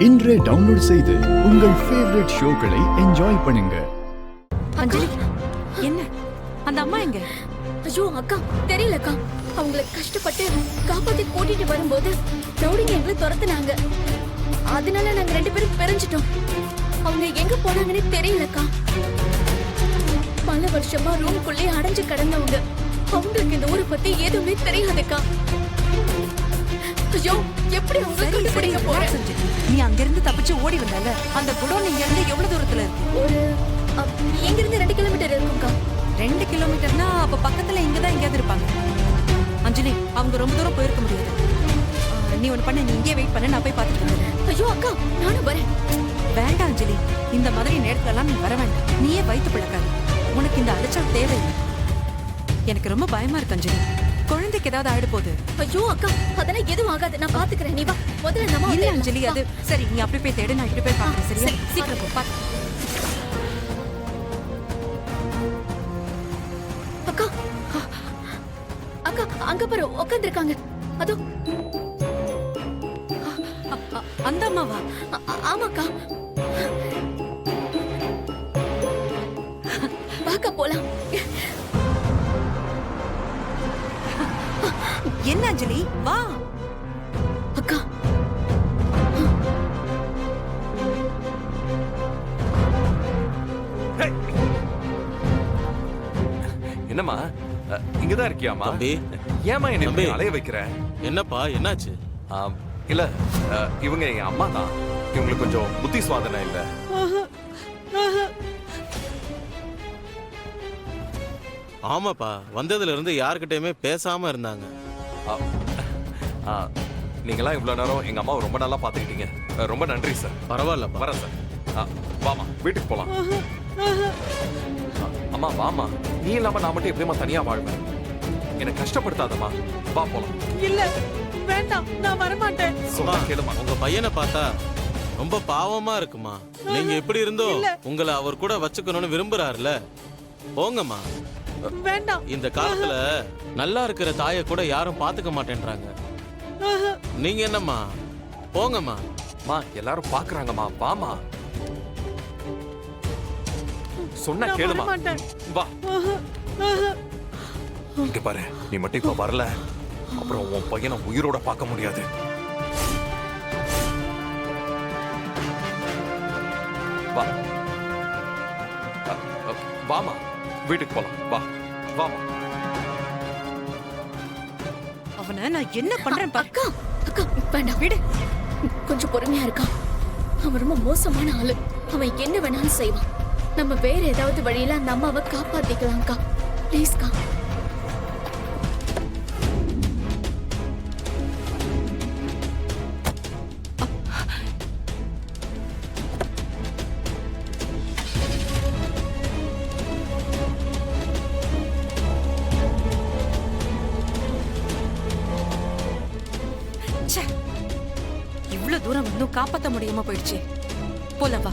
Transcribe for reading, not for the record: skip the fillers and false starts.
இன்றே டவுன்லோட் செய்து உங்கள் ஃபேவரட் ஷோக்களை என்ஜாய் பண்ணுங்க. அஞ்சலி, என்ன அந்த அம்மா எங்க? ஐயோ அக்கா, தெரியலக்கா. அவங்களை கஷ்டப்பட்டு காப்பாத்தி கூட்டிட்டு வரும்போது ரவுடிங்க எங்களை துரத்துனாங்க. அதனால நாங்க 2 பேரும் பிரிஞ்சிட்டோம். அவங்க எங்க போனாங்கன்னு தெரியலக்கா. பல வருஷமா ரூம்குள்ளே அடைஞ்சு கிடந்தவங்க. அவங்களுக்கு இந்த ஊரை பத்தி எதுவுமே தெரியாதுக்கா. ஐயோ, எப்படி அவங்க கண்டுபிடிக்க போறேன்? நீ அங்கிருந்து தப்பிச்சு ஓடி வந்தால அந்த குடோன் இங்க இருந்து எவ்வளவு தூரத்துல இருக்கு? ஒரு இங்கிருந்து 2 கிலோமீட்டர் இருக்கும்க்கா. 2 கிலோமீட்டர்னா அப்ப பக்கத்துல இங்கதான் எங்கேயாவது இருப்பாங்க. அஞ்சலி, அவங்க ரொம்ப தூரம் போயிருக்க முடியாது. நீ ஒண்ணு பண்ண, நீ இங்கே வெயிட் பண்ண, நான் போய் பார்த்துட்டு வந்துடுறேன். ஐயோ அக்கா, நானும் வரேன். வேண்டாம் அஞ்சலி, இந்த மாதிரி நேரத்துல எல்லாம் நீ வர வேண்டாம். நீயே வயிற்று பிழக்காது. உனக்கு இந்த அலைச்சல் தேவையில்லை. எனக்கு ரொம்ப பயமா இருக்கு அஞ்சலி. குழந்தைக்கு ஏதாவது ஆயிடு போகுது. ஐயோ அக்கா, அதெல்லாம் எதுவும் ஆகாது. நான் பாத்துக்கிறேன். நீ வா. முதல்ல நம்ம இல்ல அஞ்சலி, அது சரி. நீ அப்படி போய் தேடு, நான் இப்படி போய் பாக்குறேன். சரியா? சீக்கிரம் போ. பாத்து. அக்கா, அக்கா, அங்க பாரு உட்கார்ந்திருக்காங்க. அதோ அந்த அம்மாவா? ஆமாக்கா. வாக்கா போலாம். என்ன அஞ்சலி, வா. அக்கா, என்னம்மா இங்கதான் இருக்கியாமா? தம்பி, ஏமா என்ன தம்பி. அலைய வைக்கிற? என்னப்பா, என்னாச்சு? இல்ல, இவங்க என் அம்மா தான். இவங்களுக்கு கொஞ்சம் புத்தி சுவாதனை இல்ல. ஆமாப்பா, வந்ததுல இருந்து யார்கிட்டயுமே பேசாம இருந்தாங்க. நீங்களாம் இவ்வளவு நேரம் எங்க அம்மாவை ரொம்ப நல்லா பாத்துக்கிட்டீங்க. ரொம்ப நன்றி சார். பரவாயில்லப்பா. வரேன் சார். வாமா, வீட்டுக்கு போலாம். அம்மா வாமா, நீ இல்லாம நான் மட்டும் எப்படிமா தனியா வாழ்வேன்? என்ன கஷ்டப்படுத்தாதம்மா, வா போலாம். இல்ல வேண்டாம், நான் வர மாட்டேன். சொன்னா கேளுமா. உங்க பையனை பார்த்தா ரொம்ப பாவமா இருக்குமா. நீங்க எப்படி இருந்தோ உங்களை அவர் கூட வச்சுக்கணும்னு விரும்புறாருல. போங்கம்மா. வேண்டாம். இந்த காலத்துல நல்லா இருக்கிற தாயை கூட யாரும் பாத்துக்க மாட்டேன்றாங்க. நீங்க என்னம்மா, போங்கம்மா. மா, எல்லாரும் பாக்குறாங்கம்மா, வாமா. சொன்னா கேளுமா. வா. இங்க பாரு, நீ மட்டும் இப்ப வரல, அப்புறம் உன் பையனை உயிரோட பார்க்க முடியாது. வா. வாமா, வீட்டுக்கு போலாம். வா, வாமா. அவனை நான் என்ன பண்றேன் பாரு. அக்கா, அக்கா, வேண்டாம், விடு. கொஞ்சம் பொறுமையா இருக்கா. அவன் ரொம்ப மோசமான ஆளு. அவன் என்ன வேணாலும் செய்வான். நம்ம வேற ஏதாவது வழியில அந்த அம்மாவை காப்பாத்திக்கலாம்க்கா. ப்ளீஸ்க்கா. இவ்வளவு தூரம் வந்தும் காப்பாத்த முடியாம போயிடுச்சு. போல வா.